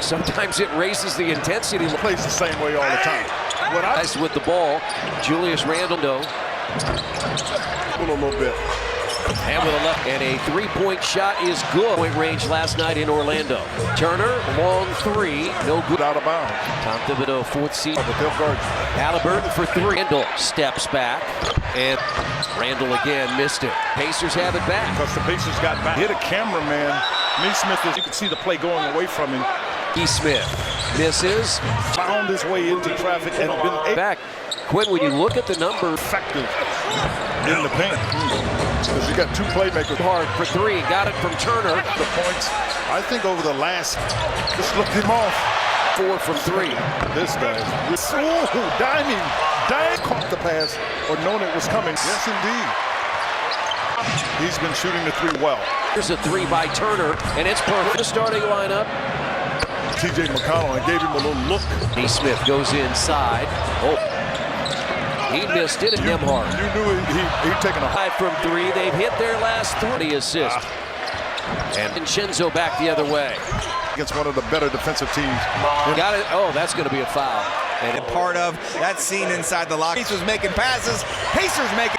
Sometimes it raises the intensity. Plays the same way all the time. Nice with the ball. Julius Randle. A little bit. And with a left, and a three-point shot is good. Point range last night in Orlando. Turner, long three, no good. Out of bounds. Tom Thibodeau, fourth seed. Guard. Halliburton for three. Randle steps back, and Randle again missed it. Pacers have it back. Because the Pacers got back. Hit a cameraman. Smith, you can see the play going away from him. Smith misses. Found his way into traffic and been back. Quinn, when you look at the number, effective in the paint. Because you got two playmakers. Hard for three. Got it from Turner. The points, I think over the last, just looked him off. 4 from 3. This guy. Diming. Caught the pass or known it was coming. Yes, indeed. He's been shooting the three well. Here's a three by Turner, and it's perfect. The starting lineup. T.J. McConnell, and gave him a little look. Smith goes inside. Oh, he missed it. And Nembhard. You knew he'd taken a 5 from 3. They've hit their last 30 assists. And Vincenzo back the other way. Against one of the better defensive teams. Got it. Oh, that's going to be a foul. And part of that scene inside the locker. Pacers making passes. Pacers making.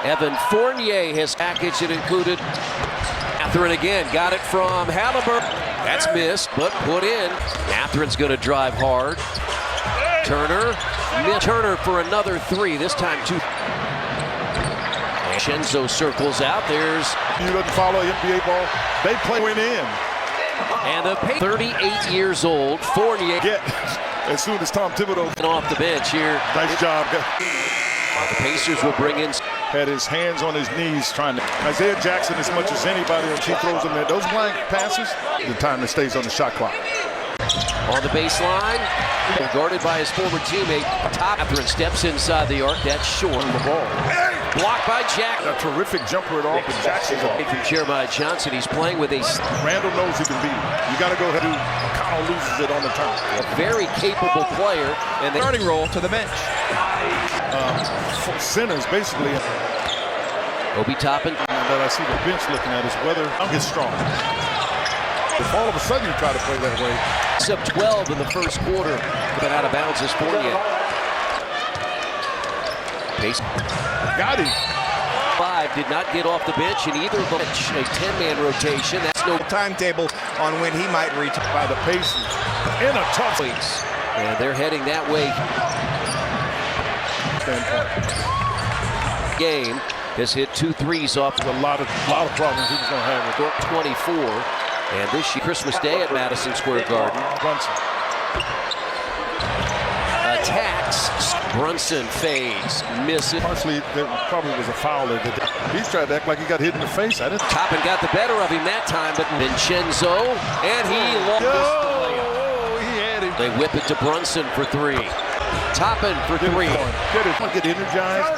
Evan Fournier has package that included. Mathurin again. Got it from Halliburton. That's missed, but put in. Mathurin's going to drive hard. Turner for another three. This time 2. Vincenzo circles out. There's. You didn't follow NBA ball. They play went in. And the 38 years old, Fournier. As soon as Tom Thibodeau off the bench here. Nice job. The Pacers will bring in. Had his hands on his knees trying to. Isaiah Jackson, as much as anybody, when she throws them there, those blank passes, the time that stays on the shot clock. On the baseline, guarded by his former teammate. Mathurin steps inside the arc. That's short. The ball. Blocked by Jackson. A terrific jumper at all, but Jackson's off. From Jeremiah Johnson. He's playing with a. Randle knows he can beat him. You got to go ahead and McConnell loses it on the turn. A very capable player. And the starting role to the bench. Centers, basically. Obi Toppin. That I see the bench looking at is whether it's strong. If all of a sudden you try to play that way. Sub 12 in the first quarter, but out of bounds is Fournier. Pace. Got him. 5 did not get off the bench in either bench. A 10-man rotation. That's no timetable on when he might reach by the Pacers in a tough place. And they're heading that way. Game has hit 2 threes off. A lot of problems he was going to have with Dork 24. And this year, Christmas Day at Madison Square Garden. Brunson attacks. Brunson fades, misses. Partially, there probably was a foul there. He's tried to act like he got hit in the face. Toppin got the better of him that time, but Vincenzo, and he lost the layup. He had him. They whip it to Brunson for 3. Toppin for 3. Get energized,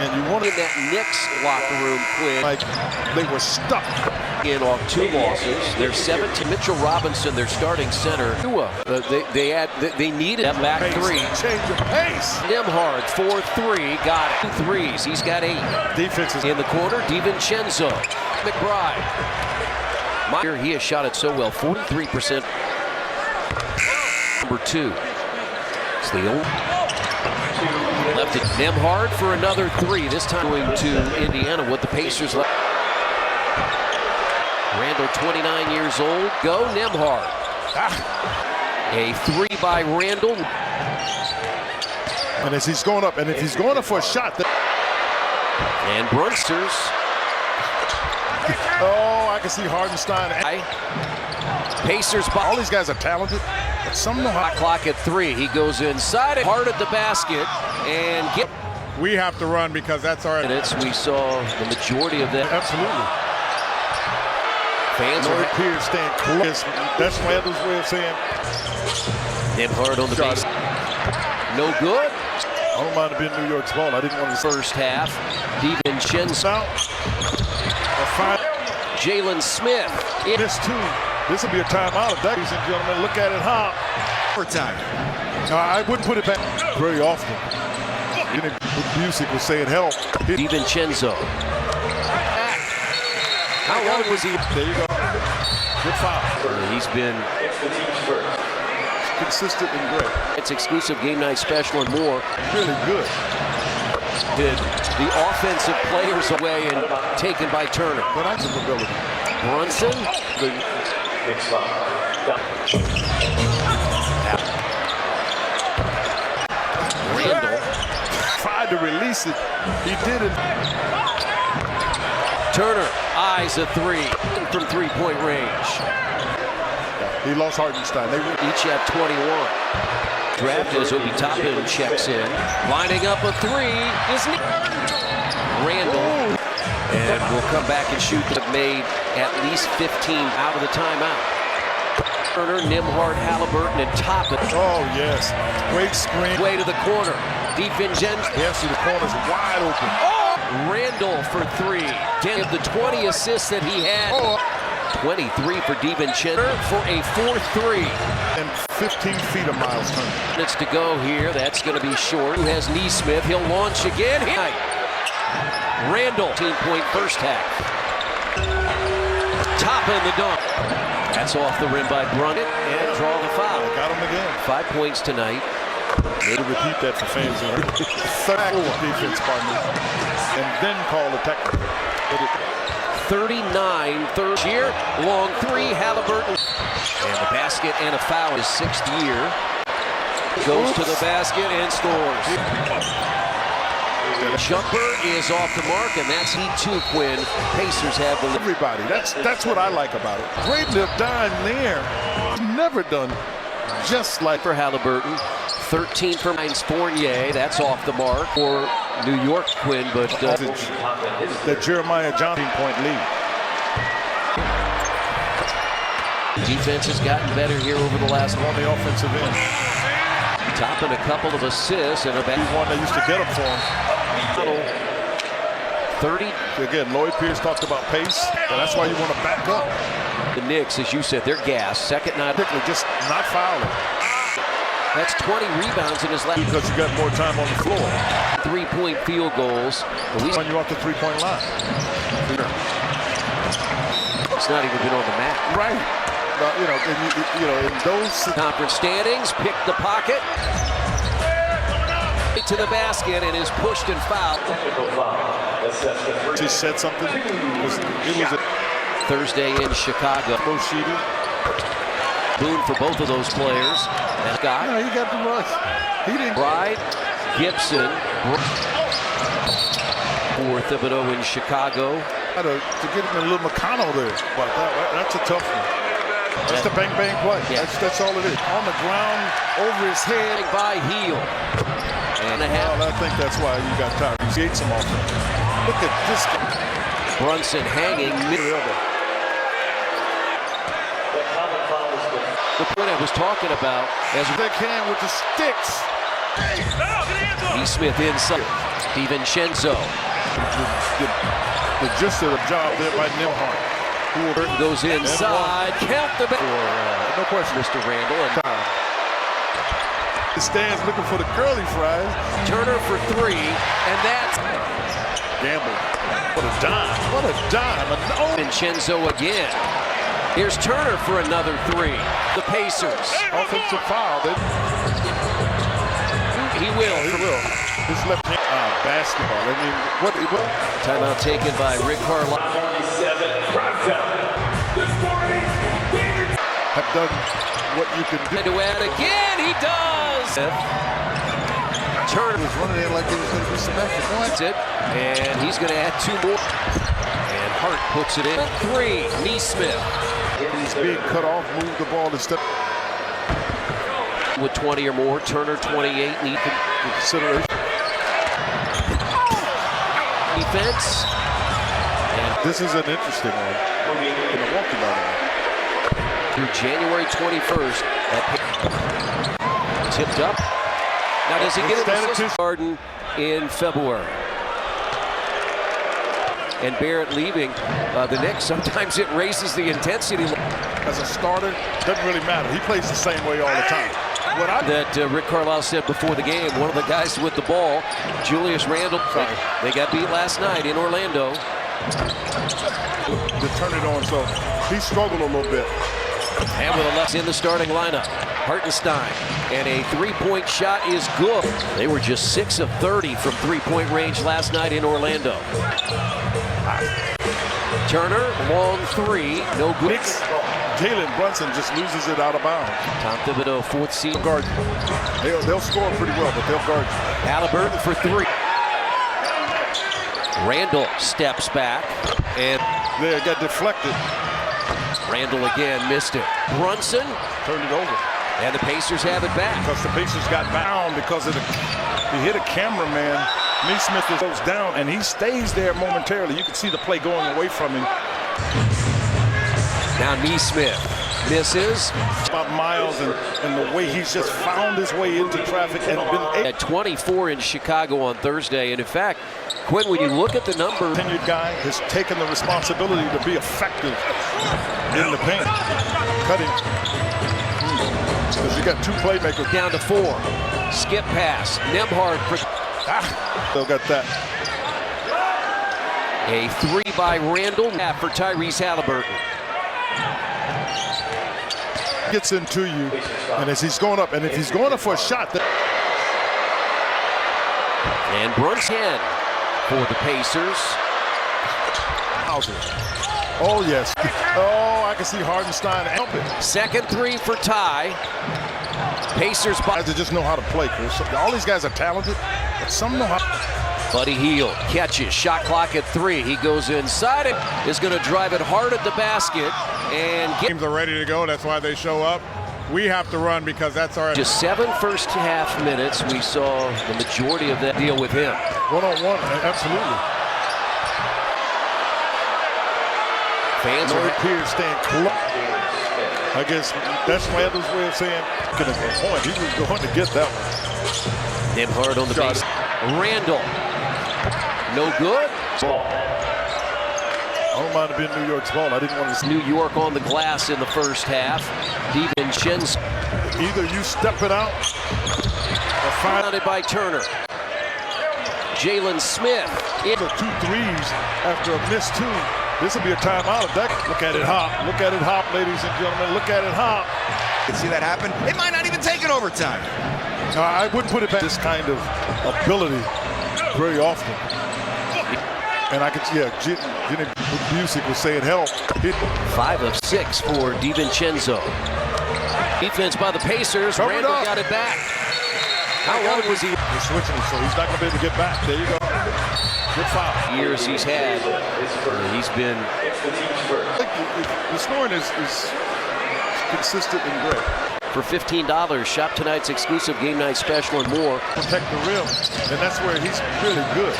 and you want in that Knicks locker room, Quinn. Like they were stuck. In off 2 losses. They're 17. Mitchell Robinson, their starting center. They needed that back 3. Change of pace. Nembhard 4-3, got it. 2 threes. He's got 8. Defenses in the corner. DiVincenzo, McBride. Meyer, he has shot it so well. 43%. Number 2. It's the old. Left it. Nembhard for another 3. This time going to Indiana with the Pacers left. Randle, 29 years old. Go Nembhard. A 3 by Randle. And as he's going up, and if he's going up for a shot. And Brunsters. Oh, I can see Hardenstein. Pacers. All these guys are talented. But some know how. Clock at 3. He goes inside it. Hard at the basket. And get. We have to run because that's our. Minutes. We saw the majority of that. Absolutely. Fans are here staying close. That's Randall's way of saying. Nembhard on the base. No good. I don't mind it being New York's ball. I didn't want to. First half. DiVincenzo. Jalen Smith. This 2. This will be a timeout, ladies and gentlemen. Look at it hop. Overtime. I wouldn't put it back very often. The music was saying help. DiVincenzo. How long was he? There you go. Good foul. He's been consistent and great. It's exclusive game night special and more. Really good. Did the offensive players away and taken by Turner. But that's his ability. Brunson. Randall tried to release it. He didn't. Turner eyes a three from three-point range. He lost Hartenstein. They each have 21. Drafted as Obi Toppin checks in. Lining up a three is Randall. And will come back and shoot. Have made at least 15 out of the timeout. Turner, Nembhard, Halliburton, and Toppin. Oh, yes. Great screen. Way to the corner. DiVincenzo. Yes, the corner's wide open. Oh! Randall for three. Of the 20 assists that he had. Oh. 23 for DiVincenzo for a 4-3. And 15 feet of Miles Turner. Minutes to go here. That's going to be short. Who has Nesmith? He'll launch again. Randall, 18-point first half. Top in the dunk. That's off the rim by Brunson and draw the foul. Got him again. 5 points tonight. Maybe repeat that for fans. Third defense partner, and then call the technical. 39, third year, long three, Halliburton. And the basket and a foul, his sixth year. Goes to the basket and scores. The jumper is off the mark, and that's heat two, Quinn. Pacers have the everybody. That's what I like about it. Great little dime there. Never done just like for Halliburton. 13 for Fournier. That's off the mark for New York, Quinn, but the Jeremiah Johnson point lead. Defense has gotten better here over the last on the offensive end. Topping a couple of assists and a one that used to get up for him. 30. Again, Lloyd Pierce talked about pace, and that's why you want to back up. The Knicks, as you said, they're gassed. Second night. Just not fouling. That's 20 rebounds in his last. Because you got more time on the floor. 3-point field goals. When you off the three-point line. It's not even been on the mat. Right. In those conference standings, pick the pocket to the basket and is pushed and fouled. She said something. It was a Thursday in Chicago. Boon for both of those players. And Scott. No, he got the rush. He didn't. Bride, Gibson. For Thibodeau in Chicago. To get him a little McConnell there. But that's a tough one. That's the bang-bang play. Yeah. That's all it is. On the ground, over his head. By heel. And a half. Well, I think that's why you got tired. He ate some offense. Look at this guy. Brunson hanging mid-elbow. The point I was talking about as they can with the sticks. Nesmith inside. DiVincenzo. The gist of the job there by Nembhard. Goes inside. Count the back. No question. Mr. Randall. And he stands looking for the curly fries. Turner for three. And that's gamble. What a dime. What a dime. DiVincenzo again. Here's Turner for another three. The Pacers. Offensive foul. He will. His left hand. Basketball. I mean, what? Timeout taken by Rick Carlisle. Have done what you can do. To add again, he does. Turner was running in like he was going to be symmetric. That's it. And he's going to add two more. And Hart puts it in. Three. Nesmith. He's being cut off. Move the ball instead. With 20 or more. Turner 28. Need consideration. Defense. And this is an interesting one. In the walking about it. Through January 21st. Tipped up. Now does he get it to Garden in February? And Barrett leaving the Knicks. Sometimes it raises the intensity. As a starter, doesn't really matter. He plays the same way all the time. That Rick Carlisle said before the game, one of the guys with the ball, Julius Randle, they got beat last night in Orlando. The turn it on, so he struggled a little bit. And with a left in the starting lineup, Hartenstein, and a three-point shot is good. They were just 6 of 30 from three-point range last night in Orlando. Turner, long three, no good. Jalen Brunson just loses it out of bounds. Tom Thibodeau, fourth seed. Guard you. They'll score pretty well, but they'll guard you. Halliburton for three. Randall steps back, and there, got deflected. Randall again missed it. Brunson turned it over. And the Pacers have it back. Because the Pacers got bound because of he hit a cameraman. Neesmith goes down, and he stays there momentarily. You can see the play going away from him. Now Neesmith misses. About Miles and the way he's just found his way into traffic and been at 24 in Chicago on Thursday. And in fact, Quinn, when you look at the number, tenured guy has taken the responsibility to be effective in the paint. Cutting. Because you got two playmakers. Down to 4. Skip pass. Nembhard for. Still got that. A 3 by Randall for Tyrese Halliburton. Gets into you, and as he's going up, and if he's going up for a shot. And Brunson for the Pacers. Oh, yes. Oh, I can see Hartenstein help it. Second 3 for Ty. Pacers. Guys that just know how to play, Chris. All these guys are talented, but some know how. Buddy Hield catches. Shot clock at 3. He goes inside it. Is going to drive it hard at the basket. And teams are ready to go. That's why they show up. We have to run because that's our. Just 7 first half minutes. We saw the majority of that deal with him. One-on-one, absolutely. Fans are here staying close. I guess that's Randall's way of saying, get a point. He was going to get that one. Nembhard on the base. Randall. No good. I don't mind it being New York's ball. I didn't want to see New York on the glass in the first half. DiVincenzo. Either you step it out or founded by Turner. Jalen Smith. The 2 threes after a missed 2. This will be a timeout. Look at it hop. Look at it hop, ladies and gentlemen. Look at it hop. You can see that happen. It might not even take it overtime. I wouldn't put it back. This kind of ability very often. And I could, Jenny Busick was saying help. 5 of 6 for DiVincenzo. Defense by the Pacers. Randall got it back. How long was he? He's switching it, so he's not going to be able to get back. There you go. Good foul. Years he's had. He's been. I think the scoring is consistent and great. For $15, shop tonight's exclusive game night special and more. Protect the rim, and that's where he's really good.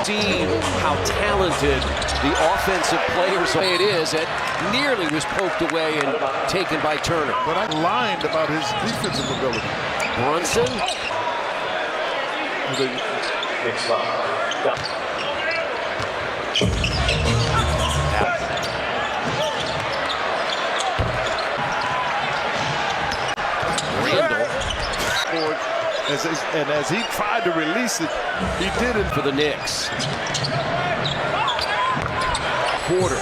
See how talented the offensive players it is. That nearly was poked away and taken by Turner. But I lied about his defensive ability. Brunson. Randall. And as he tried to release it, he did it for the Knicks. Porter.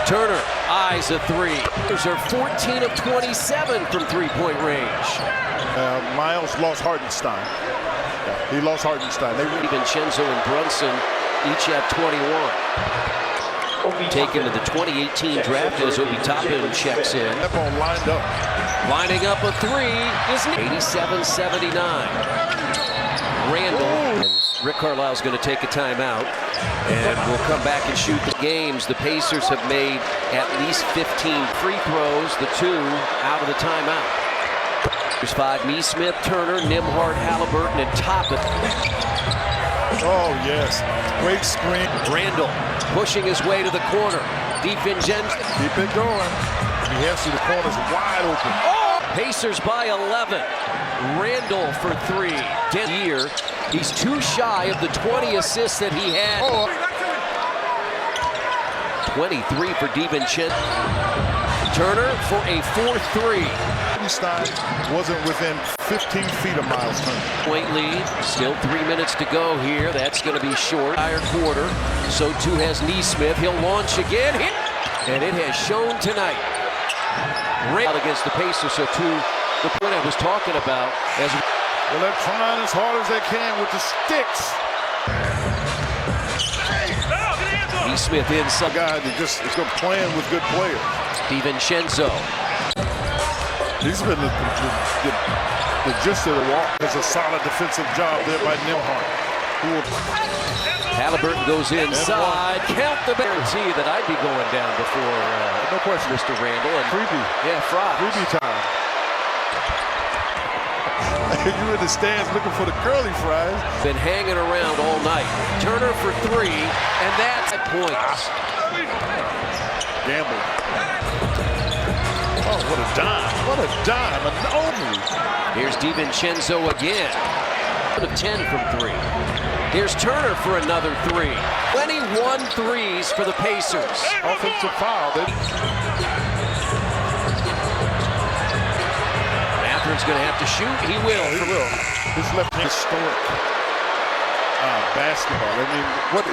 Turner eyes a 3. Those are 14 of 27 from three-point range. Miles lost Hartenstein. He lost Hartenstein. DiVincenzo and Brunson each have 21. Taken to the 2018 draft as Obi Toppin checks in. Lined up. Lining up a 3 is 87-79. Randall. And Rick Carlisle's going to take a timeout. And we'll come back and shoot the games. The Pacers have made at least 15 free throws. The 2 out of the timeout. There's 5. Neesmith, Turner, Nembhard, Halliburton, and Toppin. Oh, yes. Great screen. Randall pushing his way to the corner. DiVincenzo. Keep it going. He has to. The corner's wide open. Oh! Pacers by 11. Randall for 3. 10th year. He's 2 shy of the 20 assists that he had. 23 for DiVincenzo. Turner for a 4-3. Stein wasn't within 15 feet of Miles Turner. Point lead. Still 3 minutes to go here. That's going to be short. Entire quarter. So too has Nesmith. He'll launch again. And it has shown tonight. Out against the Pacers. So too, the point I was talking about. Well, they're trying as hard as they can with the sticks. Nesmith in some guy that just is going to play with good players. DiVincenzo. He's been the gist of the walk. It's a solid defensive job there by Nembhard. Halliburton goes inside. Count the guarantee that I'd be going down before no question, Mr. Randall. And freebie. Yeah, fries. Freebie time. You in the stands looking for the curly fries. Been hanging around all night. Turner for three, and that's at points. Gamble. Oh, what a dime. What a dime. An only. Here's DiVincenzo again. 10 from three. Here's Turner for another three. 21 threes for the Pacers. Offensive foul. Mathurin's going to have to shoot. He will. He will. His left hand historic basketball. I mean, what?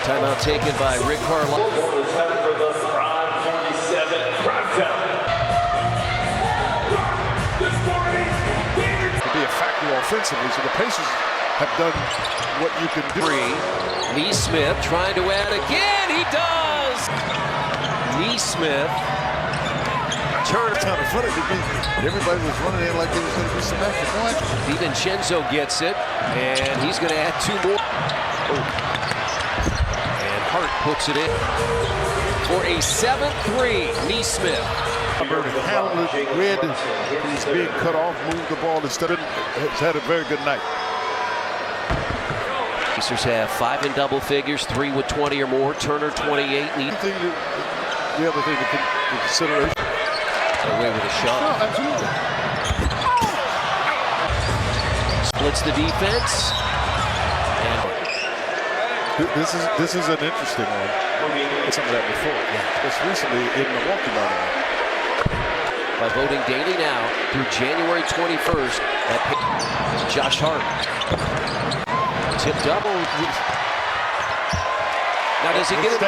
Timeout taken by Rick Carlisle. To be a factor offensively, so the Pacers have done what you can do. Nesmith trying to add again. He does. Nesmith. Turner. Everybody was running in like there was going to be some extra points. DiVincenzo gets it, and he's going to add two more. And Hart puts it in for a 7-3. Nesmith. Handled it, read he's being cut off, moved the ball instead of. Has had a very good night. Pacers have 5 in double figures, 3 with 20 or more. Turner 28. The other thing to consideration. Away with a shot. Oh, absolutely. Splits the defense. And this is an interesting one. Some of that before. Yeah. Just recently in Milwaukee, by the way. By voting daily now through January 21st at Josh Hart. Tip double. Now does he get it?